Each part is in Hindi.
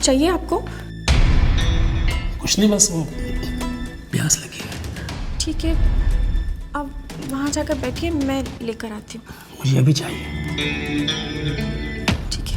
चाहिए आपको? कुछ नहीं, बस वो प्यास लगी है। ठीक है, अब वहाँ जाकर बैठिए, मैं लेकर आती हूँ। मुझे अभी चाहिए। ठीक है।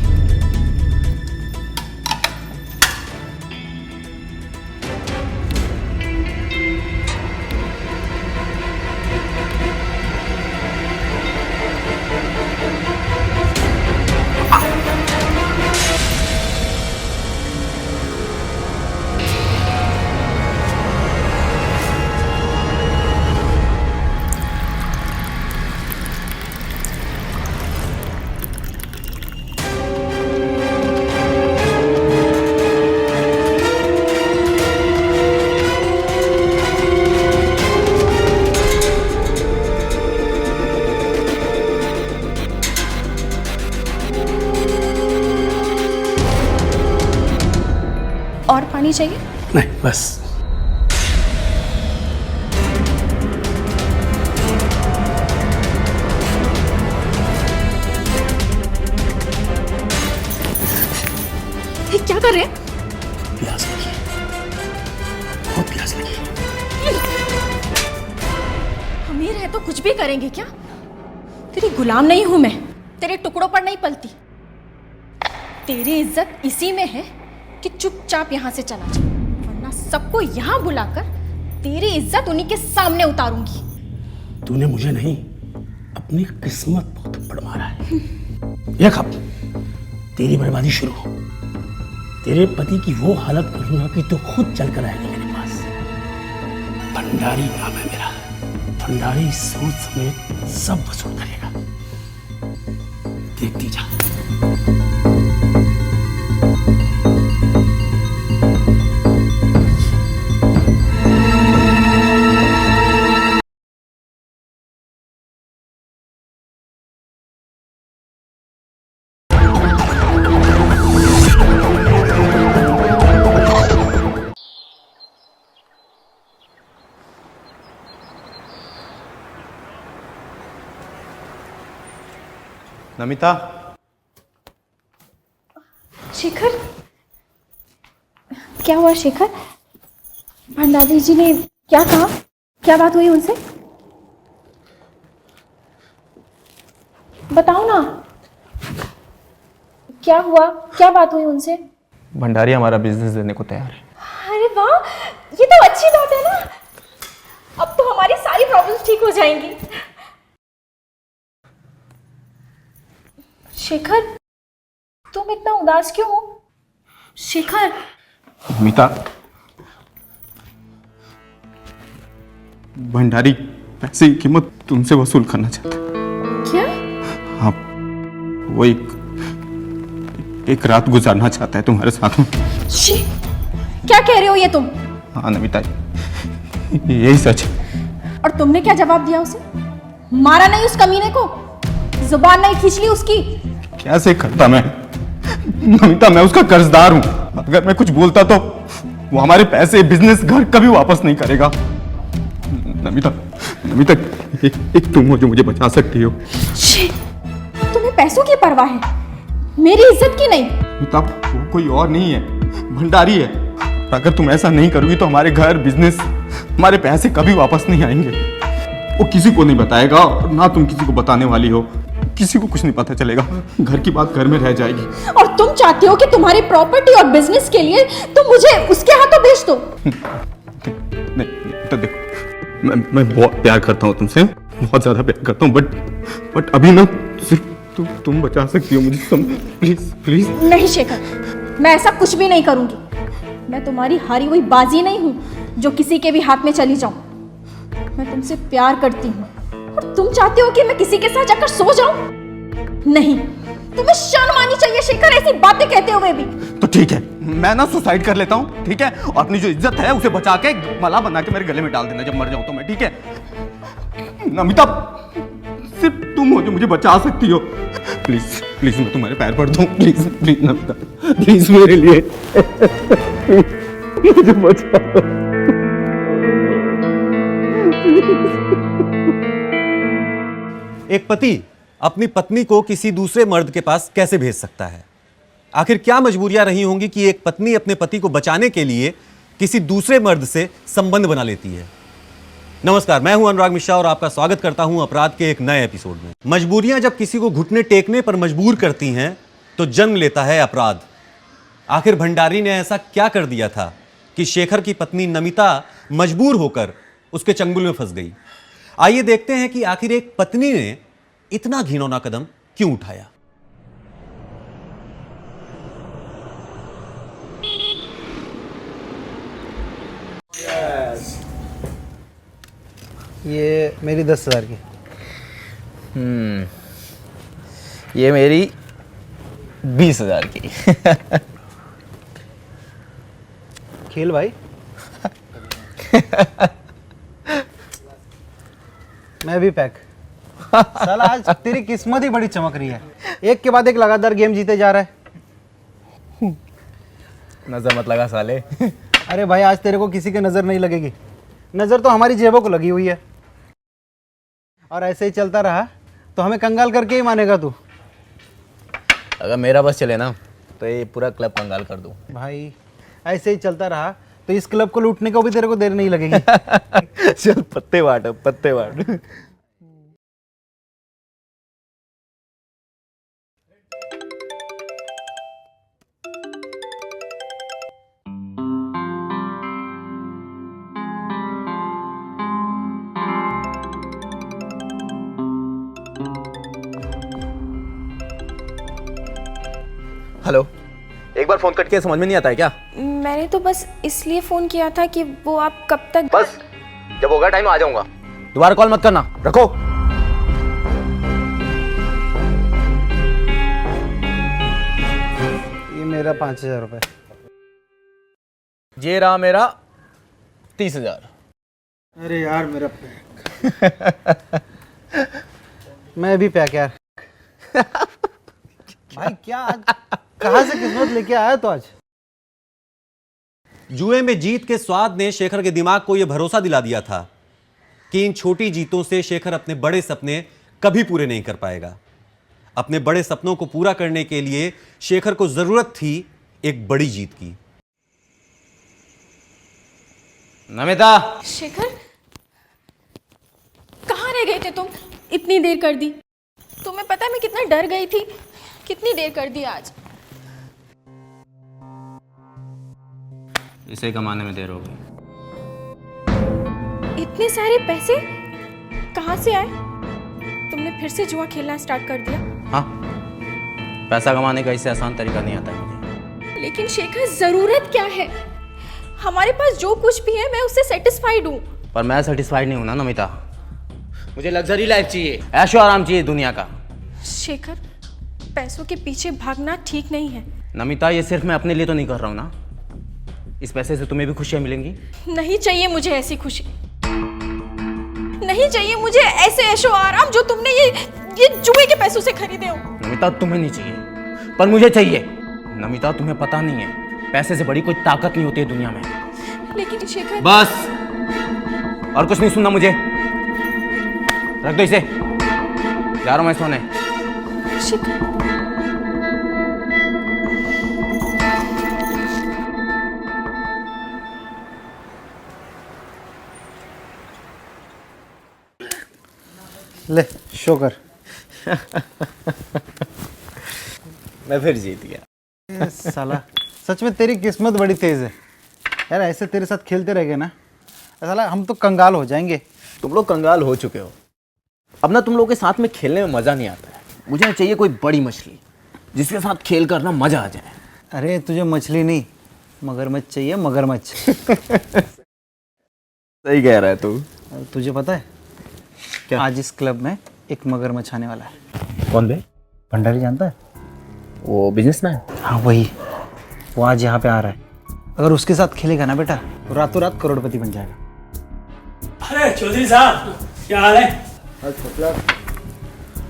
और पानी चाहिए? नहीं, बस। ये क्या कर रहे हैं? प्यास लगी, बहुत प्यास लगी। अमीर है तो कुछ भी करेंगे क्या? तेरी गुलाम नहीं हूं मैं, तेरे टुकड़ों पर नहीं पलती। तेरी इज्जत इसी में है कि चुपचाप यहाँ से चला जा, वरना सबको यहाँ बुलाकर तेरी इज्जत उन्हीं के सामने उतारूंगी। तूने मुझे नहीं, अपनी किस्मत पर थप्पड़ मारा है। ये कब तेरी बर्बादी शुरू हो। तेरे पति की वो हालत करूंगा कि तू खुद चलकर आएगा मेरे पास। भंडारी नाम है मेरा। भंडारी सूद समेत सब वसूल करेगा। देखती जा। नमिता। शेखर, क्या हुआ शेखर? भंडारी जी ने क्या कहा? क्या बात हुई उनसे? बताओ ना, क्या हुआ? क्या बात हुई उनसे? भंडारी हमारा बिजनेस देने को तैयार है। अरे वाह, ये तो अच्छी बात है ना। अब तो हमारी सारी प्रॉब्लम्स ठीक हो जाएंगी। शेखर, तुम इतना उदास क्यों हो? शेखर। नमिता, भंडारी पैसे की कीमत तुमसे वसूल करना चाहता है। क्या? हाँ, वो एक रात गुजारना चाहता है तुम्हारे साथ में। क्या कह रहे हो ये तुम? हाँ नमिता, यही सच है। और तुमने क्या जवाब दिया उसे? मारा नहीं उस कमीने को? जुबान नहीं खींच ली उसकी? कैसे करता मैं नमिता, मैं उसका कर्जदार हूं। अगर मैं कुछ बोलता तो वो हमारे पैसे, बिजनेस, घर कभी वापस नहीं करेगा। नमिता, नमिता, एक तुम हो जो मुझे बचा सकती हो। तुम्हें पैसों की परवाह है, मेरी इज्जत की नहीं। नमिता, वो कोई और नहीं है, भंडारी है। अगर तुम ऐसा नहीं करोगी तो हमारे घर, बिजनेस, हमारे पैसे कभी वापस नहीं आएंगे। वो किसी को नहीं बताएगा और ना तुम किसी को बताने वाली हो। किसी को कुछ नहीं पता चलेगा। घर की बात घर में रह जाएगी। और तुम चाहते हो कि तुम्हारी प्रॉपर्टी और बिजनेस के लिए तुम मुझे उसके हाथों बेच दो? नहीं, तो देखो, मैं बहुत प्यार करता हूँ तुमसे, बहुत ज्यादा प्यार करता हूँ, बट अभी ना सिर्फ तुम बचा सकती हो मुझे। Please please. नहीं शेखर, मैं ऐसा कुछ भी नहीं करूंगी। मैं तुम्हारी हारी हुई बाजी नहीं हूं जो किसी के भी हाथ में चली जाऊं। मैं तुमसे प्यार करती हूँ और तुम चाहते हो कि मैं किसी के साथ जाकर सो जाऊं? नहीं, तुम्हें शर्म आनी चाहिए शेखर, ऐसी बातें कहते हुए भी। तो ठीक है, मैं ना सुसाइड कर लेता हूँ, ठीक है? और अपनी जो इज्जत है उसे बचा के माला बना के मेरे गले में डाल देना जब मर जाऊं तो मैं, ठीक है? नमिता, सिर्फ तुम हो जो मुझे बचा सकती हो। प्लीज प्लीज, मैं तुम्हारे पैर पड़ता हूँ। प्लीज प्लीज नमिता, प्लीज मेरे लिए मुझे बचाओ। एक पति अपनी पत्नी को किसी दूसरे मर्द के पास कैसे भेज सकता है? आखिर क्या मजबूरियां रही होंगी कि एक पत्नी अपने पति को बचाने के लिए किसी दूसरे मर्द से संबंध बना लेती है। नमस्कार, मैं हूं अनुराग मिश्रा और आपका स्वागत करता हूं अपराध के एक नए एपिसोड में। मजबूरियां जब किसी को घुटने टेकने पर मजबूर करती हैं तो जन्म लेता है अपराध। आखिर भंडारी ने ऐसा क्या कर दिया था कि शेखर की पत्नी नमिता मजबूर होकर उसके चंगुल में फंस गई। आइए देखते हैं कि आखिर एक पत्नी ने इतना घिनौना कदम क्यों उठाया। ये मेरी 10,000 की। ये मेरी 20,000 की। खेल भाई। मैं भी पैक। साला आज तेरी किस्मत ही बड़ी चमक रही है, एक के बाद एक लगातार गेम जीते जा रहा है। नजर मत लगा साले। अरे भाई, आज तेरे को किसी की नजर नहीं लगेगी, नजर तो हमारी जेबों को लगी हुई है। और ऐसे ही चलता रहा तो हमें कंगाल करके ही मानेगा तू। अगर मेरा बस चले ना तो ये पूरा क्लब कंगाल कर दूं। भाई ऐसे ही चलता रहा तो इस क्लब को लूटने को भी तेरे को देर नहीं लगेगी। चल पत्ते बांट, पत्ते बांट। हेलो, एक बार फोन कट के समझ में नहीं आता है क्या? मैंने तो बस इसलिए फ़ोन किया था कि वो आप कब तक। बस जब होगा टाइम आ जाऊंगा, दोबारा कॉल मत करना, रखो। ये मेरा 5,000 रुपये। ये रहा मेरा 30,000। अरे यार मेरा पैक। मैं भी पैक यार। भाई क्या आज कहाँ से किस्मत लेके आया तो आज। जुए में जीत के स्वाद ने शेखर के दिमाग को यह भरोसा दिला दिया था कि इन छोटी जीतों से शेखर अपने बड़े सपने कभी पूरे नहीं कर पाएगा। अपने बड़े सपनों को पूरा करने के लिए शेखर को जरूरत थी एक बड़ी जीत की। नमिता, शेखर, कहाँ रह गए थे तुम? इतनी देर कर दी। तुम्हें पता है मैं कितना डर गई थी, कितनी देर कर दी आज। इसे कमाने में देर हो गई। इतने सारे पैसे कहाँ से आए? तुमने फिर से जुआ खेलना स्टार्ट कर दिया? हाँ, पैसा कमाने का इससे आसान तरीका नहीं आता है मुझे। लेकिन शेखर, जरूरत क्या है? हमारे पास जो कुछ भी है मैं उससे सेटिस्फाइड हूँ। पर मैं सेटिस्फाइड नहीं हूं ना नमिता, मुझे लग्जरी लाइफ चाहिए, ऐशो आराम चाहिए दुनिया का। शेखर, पैसों के पीछे भागना ठीक नहीं है। नमिता, ये सिर्फ मैं अपने लिए तो नहीं कर रहा हूं ना, इस पैसे से तुम्हें भी खुशियां मिलेंगी। नहीं चाहिए मुझे ऐसी खुशी, नहीं चाहिए मुझे ऐसे ऐशो आराम जो तुमने ये जुए के पैसों से खरीदे हो। नमिता, तुम्हें नहीं चाहिए पर मुझे चाहिए। नमिता, तुम्हें पता नहीं है, पैसे से बड़ी कोई ताकत नहीं होती है दुनिया में। लेकिन शेखर, बस, और कुछ नहीं सुनना मुझे, रख दो इसे, जा रहा हूं मैं सोने। शेखर, ले शो कर। मैं फिर जीत गया। साला सच में तेरी किस्मत बड़ी तेज है यार। ऐसे तेरे साथ खेलते रह गए ना, साला हम तो कंगाल हो जाएंगे। तुम लोग कंगाल हो चुके हो, अब ना तुम लोगों के साथ में खेलने में मजा नहीं आता है। मुझे चाहिए कोई बड़ी मछली जिसके साथ खेल कर ना मजा आ जाए। अरे तुझे मछली नहीं, मगरमच्छ चाहिए, मगरमच्छ। सही कह रहा है तू। तुझे पता है क्या? आज इस क्लब में एक मगरमच्छ आने वाला है। कौन बे? भंडारी जानता है? वो बिजनेसमैन। हाँ वही, वो आज यहाँ पे आ रहा है। अगर उसके साथ खेलेगा ना बेटा तो रातों रात करोड़पति बन जाएगा। अरे चौधरी साहब, क्या हाल है?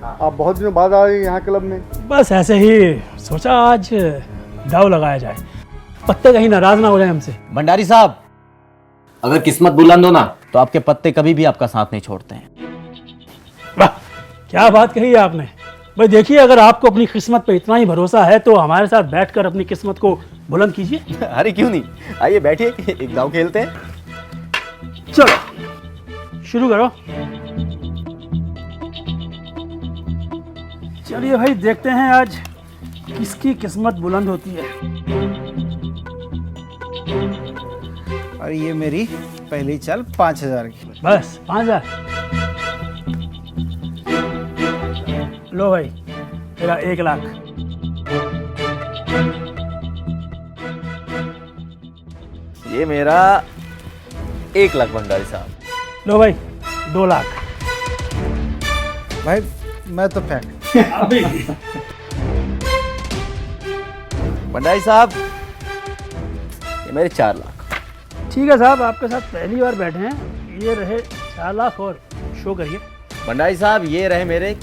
आप बहुत दिनों बाद आए यहाँ क्लब में। बस ऐसे ही सोचा आज दाव लगाया जाए, पत्ते कहीं नाराज ना हो जाए हमसे। भंडारी साहब, अगर किस्मत बुलंद हो ना तो आपके पत्ते कभी भी आपका साथ नहीं छोड़ते हैं। वाह, क्या बात कही है आपने। भाई देखिए, अगर आपको अपनी किस्मत पे इतना ही भरोसा है तो हमारे साथ बैठकर अपनी किस्मत को बुलंद कीजिए। अरे क्यों नहीं, आइए बैठिए, एक दांव खेलते हैं। चलो शुरू करो। चलिए भाई, देखते हैं आज किसकी किस्मत बुलंद होती है। और ये मेरी पहली चाल 5,000 की। बस 5,000। लो भाई, तेरा 1 लाख। ये मेरा 1 लाख भंडारी साहब। लो भाई 2 लाख। भाई मैं तो फेंक। अभी भंडारी साहब, ये मेरे 4 लाख। ठीक है साहब, आपके साथ पहली बार बैठे हैं। ये रहे 4 लाख और शो करिए। भंडारी साहब, ये रहे मेरे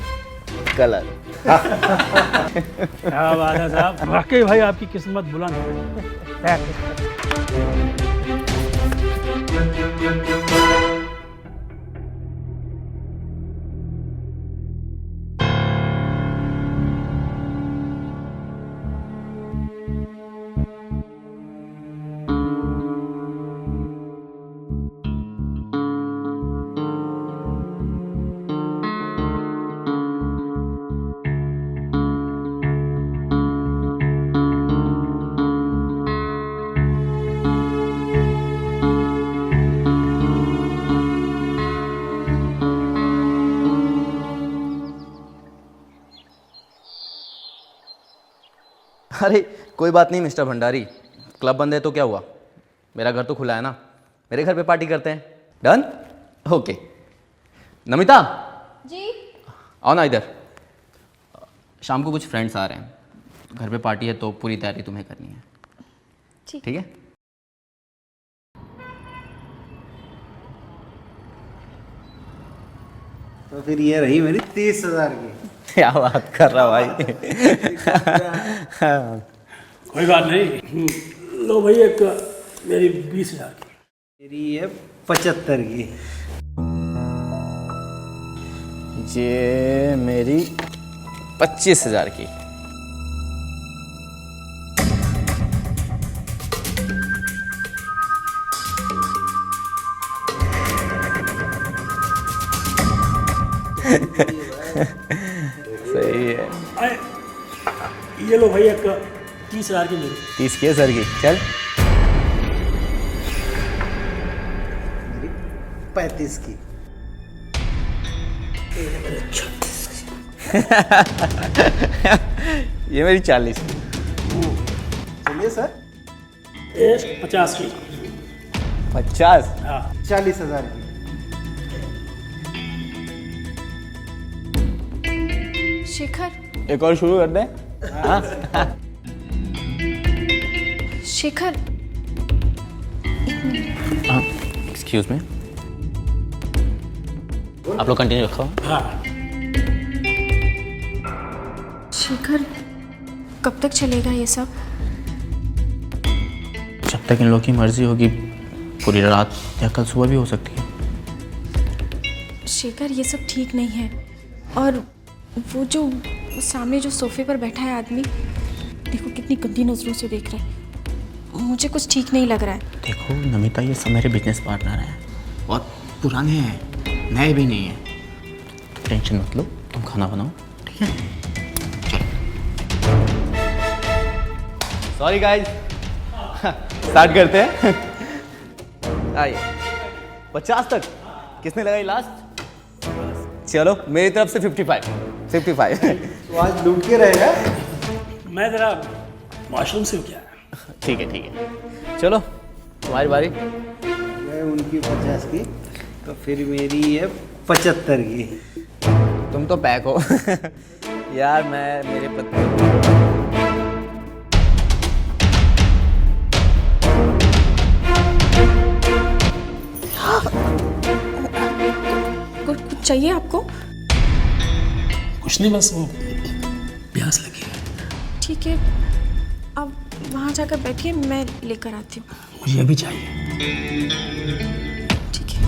कलर। क्या बात है साहब, वाकई भाई आपकी किस्मत बुलंद है। अरे कोई बात नहीं मिस्टर भंडारी, क्लब बंद है तो क्या हुआ, मेरा घर तो खुला है ना, मेरे घर पे पार्टी करते हैं। डन? ओके। नमिता, जी। आओ ना इधर। शाम को कुछ फ्रेंड्स आ रहे हैं, घर पे पार्टी है तो पूरी तैयारी तुम्हें करनी है। ठीक है? तो फिर ये रही मेरी 30,000 की। क्या बात कर रहा भाई। कोई बात नहीं। लो भाई, एक मेरी 20,000 की। मेरी ये 75 की। ये मेरी 25,000 की। सही है। ये लो भाई, एक 30,000 की मेरी। 30 की है सर की। चल 35 की। ये मेरी 40 की। चलिए सर, ये 50 की। 50? हाँ। 40,000 की। शेखर, एक और शुरू कर दें? हाँ? शेखर, एक्सक्यूज मी, आप लोग कंटिन्यू रखो। हाँ। शेखर, कब तक चलेगा ये सब? जब तक इन लोगों की मर्जी होगी, पूरी रात या कल सुबह भी हो सकती है। शेखर, ये सब ठीक नहीं है। और वो जो सामने जो सोफे पर बैठा है आदमी, देखो कितनी गंदी नज़रों से देख रहा है। मुझे कुछ ठीक नहीं लग रहा है। देखो नमिता, ये सब मेरे बिजनेस पार्टनर हैं और पुराने हैं, नए भी नहीं हैं। टेंशन मत लो, तुम खाना बनाओ, ठीक है? सॉरी गाइस, स्टार्ट करते हैं। आइए, 50 तक किसने लगाई लास्ट? चलो मेरी तरफ से 55। तो आज लूट के रहेगा। मैं जरा वॉशरूम से क्या। ठीक है। चलो तुम्हारी बारी। मैं उनकी 50 की, तो फिर मेरी है 75 की। तुम तो पैक हो। यार मैं मेरे पति कुछ चाहिए आपको? कुछ नहीं, बस वो प्यास लगी है। ठीक है, अब वहाँ जाकर बैठिए, मैं लेकर आती हूँ। मुझे अभी चाहिए। ठीक है।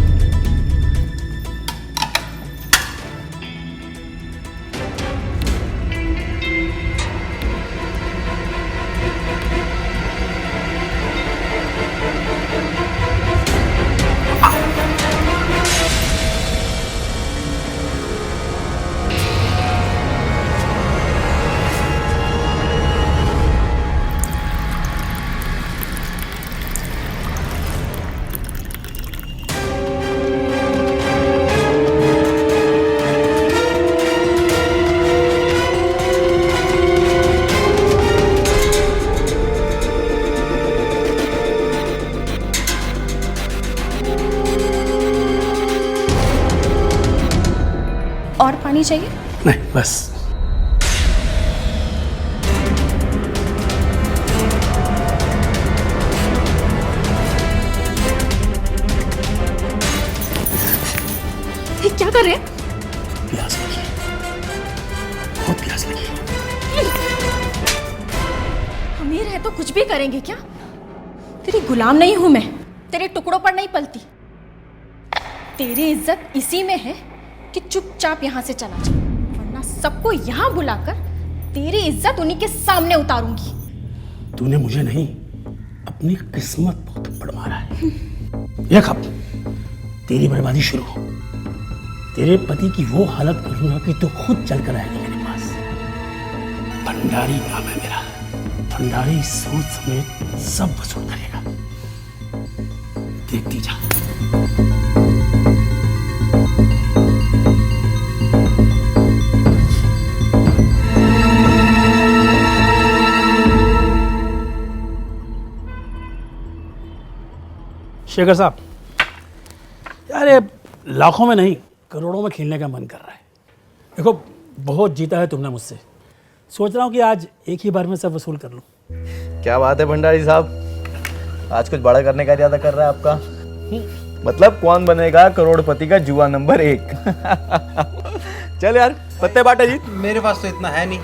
और पानी चाहिए? नहीं बस। ये क्या कर रहे हैं? प्यास लगी है, बहुत प्यास लगी है। अमीर है तो कुछ भी करेंगे क्या? तेरी गुलाम नहीं हूं मैं, तेरे टुकड़ों पर नहीं पलती। तेरी इज्जत इसी में है कि चुपचाप यहाँ से चला जा, वरना सबको यहाँ बुलाकर तेरी इज्जत उन्हीं के सामने उतारूंगी। तूने मुझे नहीं, अपनी किस्मत बहुत थप्पड़ मारा है। ये खप, तेरी बर्बादी शुरू। तेरे पति की वो हालत करूंगा कि तू खुद चल कर आएगी मेरे पास। भंडारी नाम है मेरा। भंडारी सूद समेत सब वसूल करेगा। देखती जा। शेखर साहब, यार ये लाखों में नहीं करोड़ों में खेलने का मन कर रहा है। देखो बहुत जीता है तुमने मुझसे, सोच रहा हूँ कि आज एक ही बार में सब वसूल कर लूँ। क्या बात है भंडारी साहब, आज कुछ बड़ा करने का इरादा कर रहा है आपका? मतलब कौन बनेगा करोड़पति का जुआ नंबर 1? चल यार पत्ते बांटे जी। मेरे पास तो इतना है नहीं,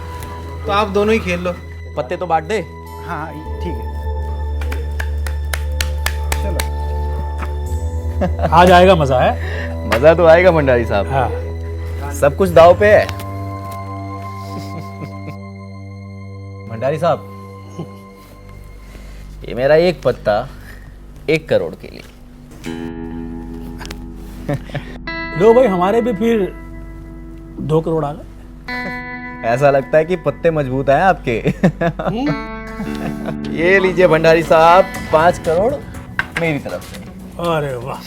तो आप दोनों ही खेल लो। पत्ते तो बांट दे। हाँ ठीक है, आज आएगा मजा है। मजा तो आएगा भंडारी साहब। हाँ सब कुछ दाव पे है। भंडारी साहब, ये मेरा एक पत्ता 1 करोड़ के लिए। लो भाई, हमारे भी फिर 2 करोड़ आ गए। ऐसा लगता है कि पत्ते मजबूत हैं आपके। ये लीजिए भंडारी साहब 5 करोड़ मेरी तरफ से। अरे वाह,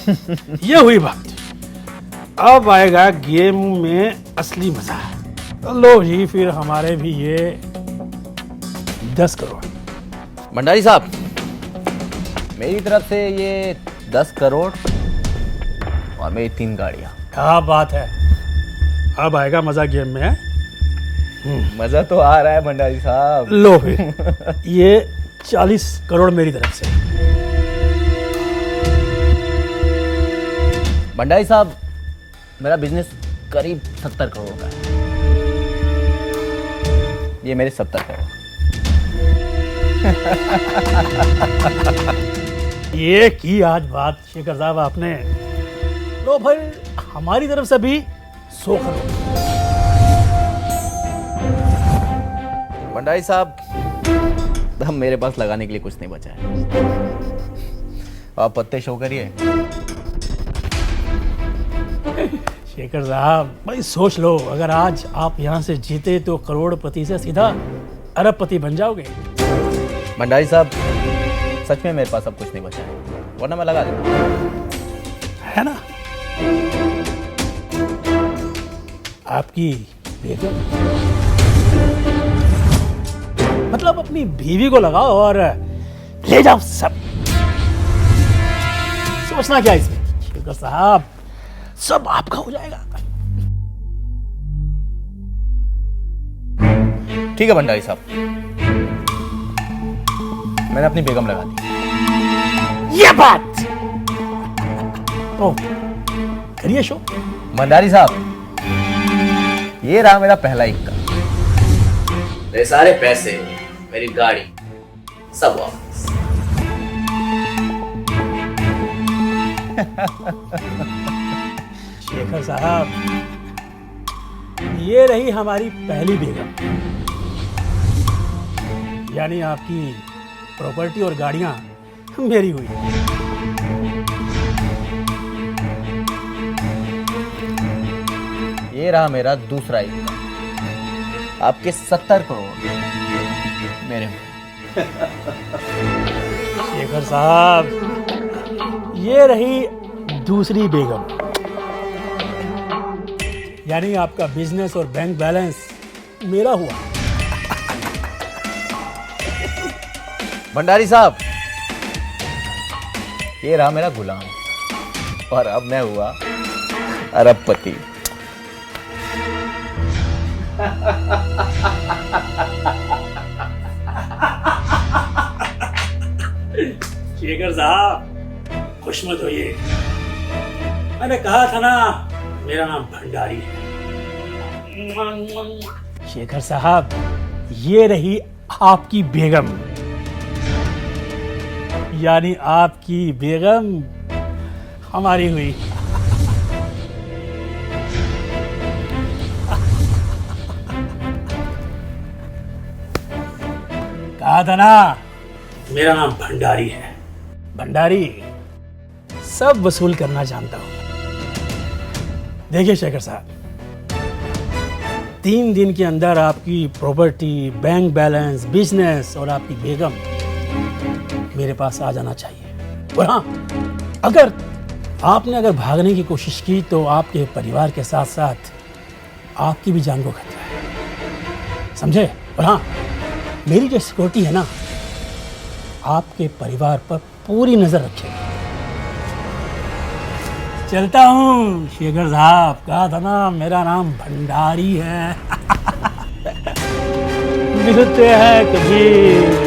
ये हुई बात। अब आएगा गेम में असली मजा। तो लो जी, फिर हमारे भी ये 10 करोड़। भंडारी साहब, मेरी तरफ से ये 10 करोड़ और मेरी 3 गाड़ियां। क्या बात है, अब आएगा मजा गेम में। मजा तो आ रहा है भंडारी साहब। लो फिर ये 40 करोड़ मेरी तरफ से। भंडारी साहब, मेरा बिजनेस करीब 70 करोड़ का है। ये मेरे 70 करोड़। ये की आज बात शेखर साहब आपने। लो भाई, हमारी तरफ से भी 100 करोड़। भंडारी साहब, अब मेरे पास लगाने के लिए कुछ नहीं बचा है। आप पत्ते शो करिए। शेखर साहब भाई सोच लो, अगर आज आप यहाँ से जीते तो करोड़पति से सीधा अरबपति बन जाओगे। भंडारी साहब, सच में मेरे पास अब कुछ नहीं बचा है, वरना मैं लगा देता। है ना? आपकी बेगम, मतलब अपनी बीवी को लगाओ और ले जाओ सब। सोचना क्या इसमें शेखर साहब, सब आपका हो जाएगा। ठीक है भंडारी साहब, मैंने अपनी बेगम लगा दी। ये बात ओ, करिए शो। भंडारी साहब, ये रहा मेरा पहला इक्का। मेरे सारे पैसे, मेरी गाड़ी, सब वापस। शेखर साहब, ये रही हमारी पहली बेगम, यानी आपकी प्रॉपर्टी और गाड़ियां मेरी हुई। ये रहा मेरा दूसरा इक्का, आपके 70 करोड़ मेरे हुए। शेखर साहब, ये रही दूसरी बेगम, यानी आपका बिजनेस और बैंक बैलेंस मेरा हुआ। भंडारी साहब, ये रहा मेरा गुलाम, और अब मैं हुआ अरबपति। शेखर साहब खुश मत होइए, मैंने कहा था ना मेरा नाम भंडारी है। शेखर साहब, ये रही आपकी बेगम, यानी आपकी बेगम हमारी हुई। कहा था ना मेरा नाम भंडारी है। भंडारी सब वसूल करना जानता हूं। देखिए शेखर साहब, 3 दिन के अंदर आपकी प्रॉपर्टी, बैंक बैलेंस, बिजनेस और आपकी बेगम मेरे पास आ जाना चाहिए। और हाँ, अगर आपने भागने की कोशिश की तो आपके परिवार के साथ साथ आपकी भी जान को खतरा है, समझे? और हाँ, मेरी जो सिक्योरिटी है ना, आपके परिवार पर पूरी नजर रखेगी। चलता हूँ शेखर साहब, कहा था ना मेरा नाम भंडारी है। मिलते हैं कभी।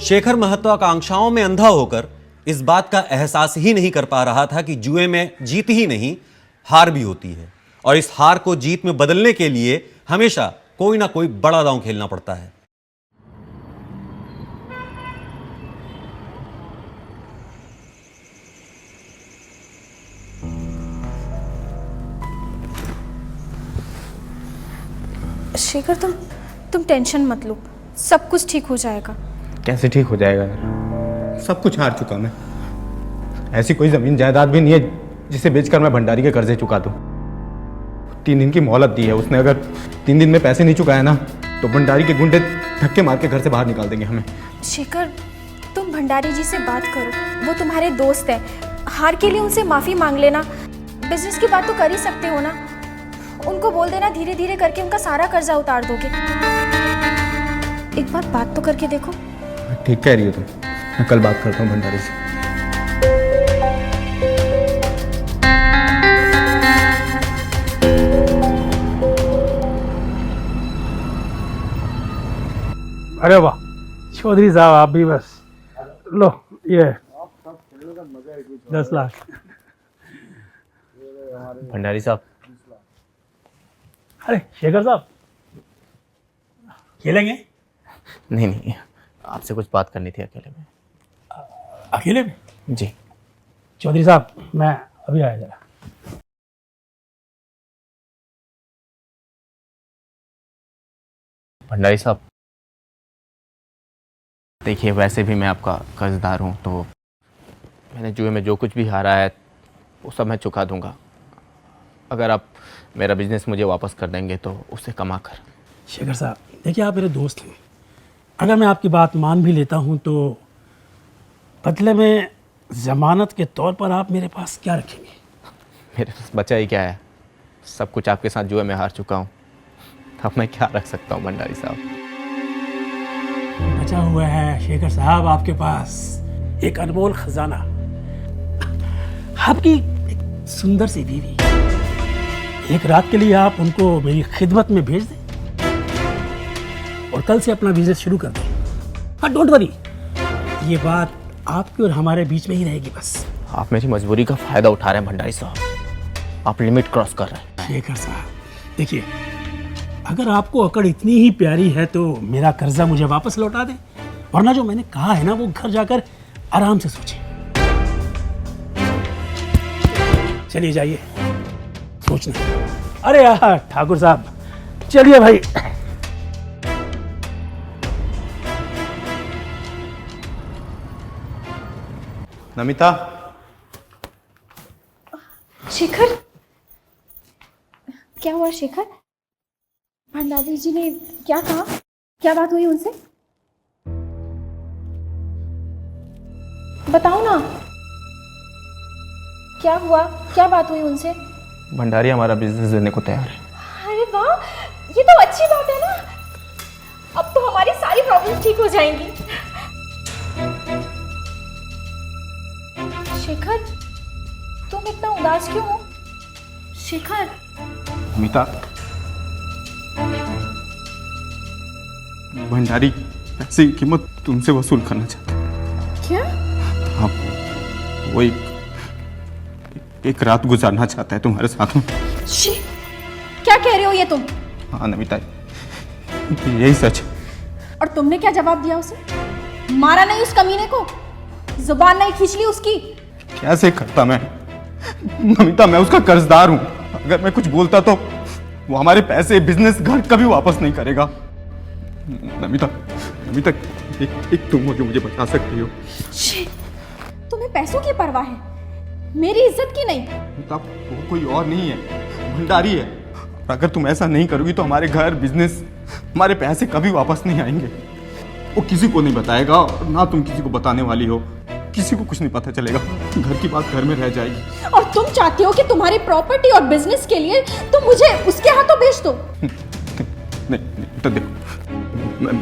शेखर महत्वाकांक्षाओं में अंधा होकर इस बात का एहसास ही नहीं कर पा रहा था कि जुए में जीत ही नहीं, हार भी होती है, और इस हार को जीत में बदलने के लिए हमेशा कोई ना कोई बड़ा दांव खेलना पड़ता है। शेखर, तुम टेंशन मत लो, सब कुछ ठीक हो जाएगा। कैसे ठीक हो जाएगा यार? सब कुछ हार चुका मैं। ऐसी कोई जमीन जायदाद भी नहीं है जिसे बेचकर मैं भंडारी के कर्जे चुका दूं। 3 दिन की मोहलत दी है उसने, अगर 3 दिन में पैसे नहीं चुकाए ना तो भंडारी के गुंडे धक्के मार के घर से बाहर निकाल देंगे हमें। शेखर, तुम भंडारी जी से बात करो, वो तुम्हारे दोस्त हैं। हार के लिए उनसे माफ़ी मांग लेना। बिजनेस की बात तो कर ही सकते हो ना, उनको बोल देना धीरे धीरे करके उनका सारा कर्जा उतार दोगे। एक बार बात तो करके देखो। ठीक कह रही हो तुम, मैं कल बात करता हूँ भंडारी से। अरे वाह चौधरी साहब, आप भी बस लो ये 10 लाख। भंडारी साहब, अरे शेखर साहब, खेलेंगे? नहीं नहीं, आपसे कुछ बात करनी थी अकेले में। अकेले में? जी। चौधरी साहब, मैं अभी आया जरा। भंडारी साहब, देखिए वैसे भी मैं आपका कर्जदार हूँ, तो मैंने जुए में जो कुछ भी हारा है वो सब मैं चुका दूंगा, अगर आप मेरा बिजनेस मुझे वापस कर देंगे तो उसे कमा कर। शेखर साहब, देखिए आप मेरे दोस्त हैं, अगर मैं आपकी बात मान भी लेता हूँ तो बदले में ज़मानत के तौर पर आप मेरे पास क्या रखेंगे? मेरे पास बचा ही क्या है, सब कुछ आपके साथ जुए में हार चुका हूँ, अब मैं क्या रख सकता हूँ भंडारी साहब? बचा हुआ है शेखर साहब आपके पास एक अनमोल खजाना, आपकी एक सुंदर सी बीवी। एक रात के लिए आप उनको मेरी खिदमत में भेज दें और कल से अपना बिजनेस शुरू कर दें। हाँ, डोंट वरी, ये बात आपके और हमारे बीच में ही रहेगी बस। आप मेरी मजबूरी का फायदा उठा रहे हैं भंडारी साहब, आप लिमिट क्रॉस कर रहे हैं। शेखर साहब, देखिए अगर आपको अकड़ इतनी ही प्यारी है तो मेरा कर्जा मुझे वापस लौटा दें, वरना जो मैंने कहा है ना वो घर जाकर आराम से सोचें। चलिए जाइए, सोचना। अरे यार ठाकुर साहब, चलिए भाई। नमिता, शेखर, क्या हुआ शेखर? भंडारी जी ने क्या कहा? क्या बात हुई उनसे? बताओ ना, क्या हुआ? क्या बात हुई उनसे? भंडारी हमारा बिजनेस देने को तैयार है। अरे वाह, ये तो अच्छी बात है ना, अब तो हमारी सारी प्रॉब्लम ठीक हो जाएंगी। शेखर, तुम इतना उदास क्यों हो? शेखर, अमिता, भंडारी पैसे की कीमत तुमसे वसूल करना चाहता है। क्या? हाँ, वो एक रात गुजारना चाहता है तुम्हारे साथ में। शी, क्या कह रहे हो ये तुम? हाँ नमिता, यही सच है। और तुमने क्या जवाब दिया उसे? मारा नहीं उस कमीने को? जुबान नहीं खींच ली उसकी? कैसे करता मैं नमिता, मैं उसका कर्जदार हूं। अगर मैं कुछ बोलता तो वो हमारे पैसे, बिजनेस, घर कभी वापस नहीं करेगा। नमिता, नमिता, एक तुम हो जो मुझे बचा सकती हो। शी, तुम्हें पैसों की परवाह है, मेरी इज्जत की नहीं। नमिता, वो कोई और नहीं है, भंडारी है। और अगर तुम ऐसा नहीं करोगी तो हमारे घर, बिजनेस, हमारे पैसे कभी वापस नहीं आएंगे। वो किसी को नहीं बताएगा और ना तुम किसी को बताने वाली हो। किसी को कुछ नहीं पता चलेगा। घर की बात घर में रह जाएगी। और तुम चाहती हो कि तुम्हारी प्रॉपर्टी और बिजनेस के लिए तुम मुझे उसके हाथों बेच दो? नहीं, तो देखो,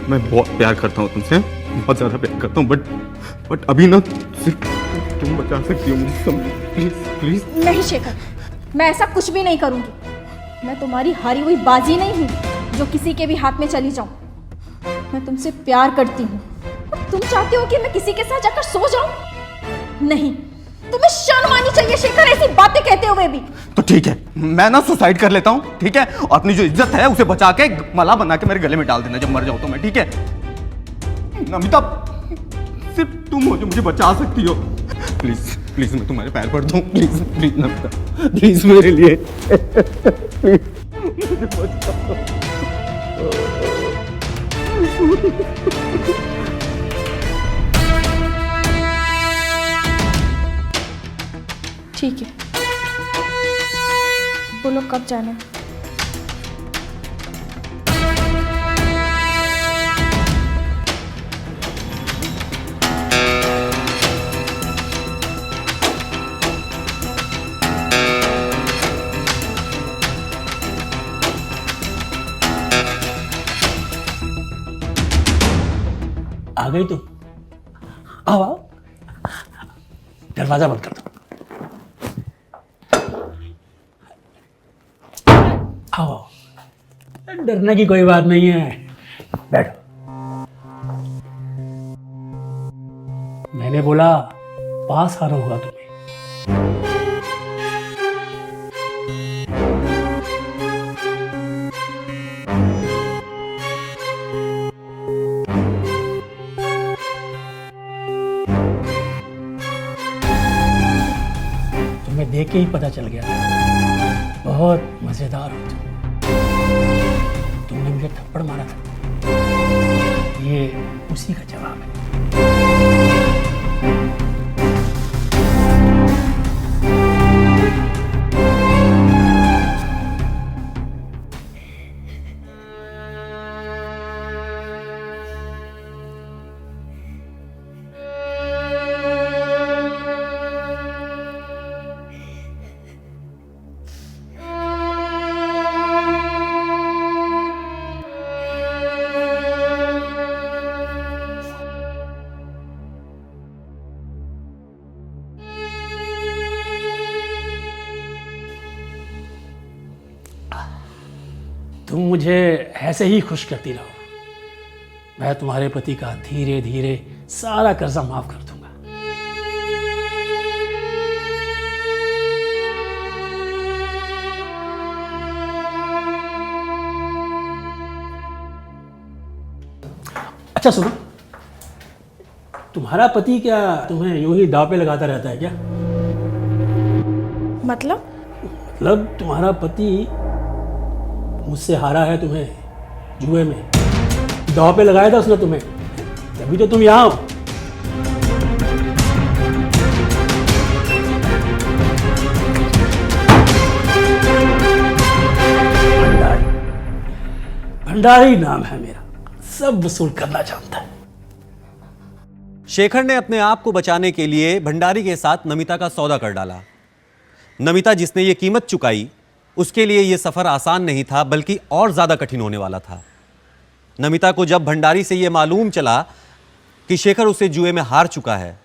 मैं बहुत प्यार करता हूँ तुमसे, बहुत ज़्यादा प्यार करता हूँ, बट अभी ना सिर्फ तुम बचा सकती हो मुझे। Please please. नहीं शेखर, मैं ऐसा कुछ भी नहीं करूंगी। मैं तुम्हारी हारी हुई बाजी नहीं हूँ जो किसी के भी हाथ में चली जाऊं। मैं तुमसे प्यार करती हूँ और तुम चाहते हो कि मैं किसी के साथ जाकर सो जाऊं? नहीं, तुम्हें शर्म आनी चाहिए शेखर, ऐसी बातें कहते हुए भी। तो ठीक है, मैं ना सुसाइड कर लेता हूँ, ठीक है? और अपनी जो इज्जत है उसे बचा के माला बना के मेरे गले में डाल देना जब मर जाऊँ तो मैं, ठीक है? नमिता, सिर्फ तुम हो जो मुझे बचा सकती हो। प्लीज प्लीज, मैं तुम्हारे पैर पड़ता हूँ। प्लीज प्लीज नमिता, प्लीज मेरे लिए प्लीज मुझे बचाओ। ठीक है, बोलो कब जाना है? आ गई तुम? आओ आओ, दरवाजा बंद कर दो। आओ आओ, डरने की कोई बात नहीं है, बैठो। मैंने बोला पास आना होगा तुम्हें। तुम्हें देख के ही पता चल गया, बहुत मजेदार हो तुम। तुमने मुझे थप्पड़ मारा था, ये उसी का जवाब है। तुम मुझे ऐसे ही खुश करती रहो, मैं तुम्हारे पति का धीरे धीरे सारा कर्जा माफ कर दूंगा। अच्छा सुनो, तुम्हारा पति क्या तुम्हें यूं ही दांव पे लगाता रहता है क्या? मतलब तुम्हारा पति मुझसे हारा है तुम्हें जुए में, दांव पे लगाया था उसने तुम्हें, तभी तो तुम यहाँ हो। भंडारी, भंडारी नाम है मेरा, सब वसूल करना जानता है। शेखर ने अपने आप को बचाने के लिए भंडारी के साथ नमिता का सौदा कर डाला। नमिता जिसने ये कीमत चुकाई, उसके लिए यह सफर आसान नहीं था, बल्कि और ज्यादा कठिन होने वाला था। नमिता को जब भंडारी से यह मालूम चला कि शेखर उसे जुए में हार चुका है,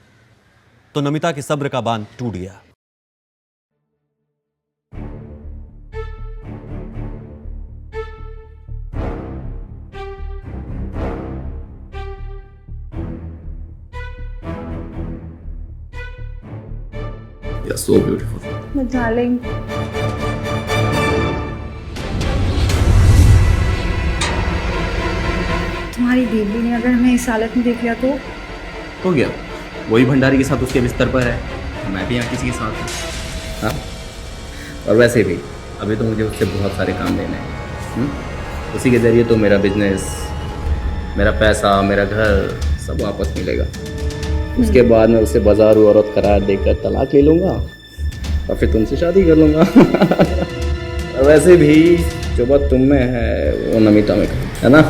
तो नमिता के सब्र का बांध टूट गया। You're so beautiful. डार्लिंग, तुम्हारी बीवी ने अगर हमें इस हालत में देख लिया तो? हो गया, वही भंडारी के साथ उसके बिस्तर पर है, मैं भी यहाँ किसी के साथ हूँ। हाँ, और वैसे भी अभी तो मुझे उससे बहुत सारे काम लेने हैं। उसी के ज़रिए तो मेरा बिजनेस, मेरा पैसा, मेरा घर सब वापस मिलेगा। उसके बाद मैं उससे बाजारू औरत करार देकर तलाक ले लूँगा और फिर तुमसे शादी कर लूँगा। और वैसे भी जो बात तुम में है वो नमिता में है ना।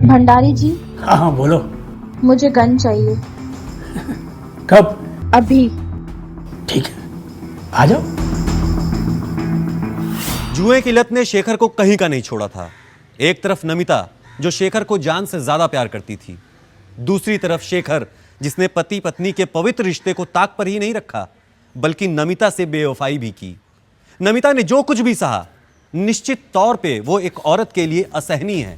भंडारी जी, हाँ हाँ बोलो। मुझे गन चाहिए कब? अभी। ठीक है, आ जाओ। जुए की लत ने शेखर को कहीं का नहीं छोड़ा था। एक तरफ नमिता जो शेखर को जान से ज्यादा प्यार करती थी, दूसरी तरफ शेखर जिसने पति पत्नी के पवित्र रिश्ते को ताक पर ही नहीं रखा बल्कि नमिता से बेवफाई भी की। नमिता ने जो कुछ भी सहा, निश्चित तौर पे वो एक औरत के लिए असहनीय है।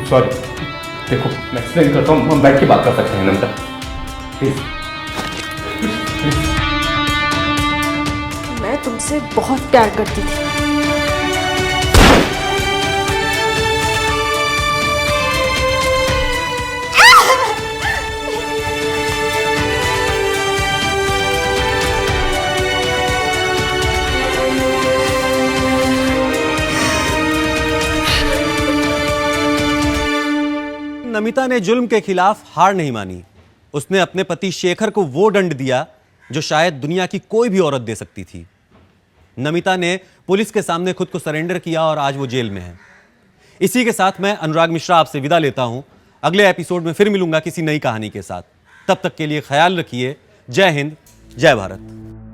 सॉरी, देखो मैं एक्सप्लेन करता हूँ, हम बैठ के बात कर सकते हैं नमिता, प्लीज। मैं तुमसे बहुत प्यार करती थी। नमिता ने जुल्म के खिलाफ हार नहीं मानी। उसने अपने पति शेखर को वो दंड दिया जो शायद दुनिया की कोई भी औरत दे सकती थी। नमिता ने पुलिस के सामने खुद को सरेंडर किया और आज वो जेल में है। इसी के साथ मैं अनुराग मिश्रा आपसे विदा लेता हूं। अगले एपिसोड में फिर मिलूंगा किसी नई कहानी के साथ। तब तक के लिए ख्याल रखिए। जय हिंद, जय भारत।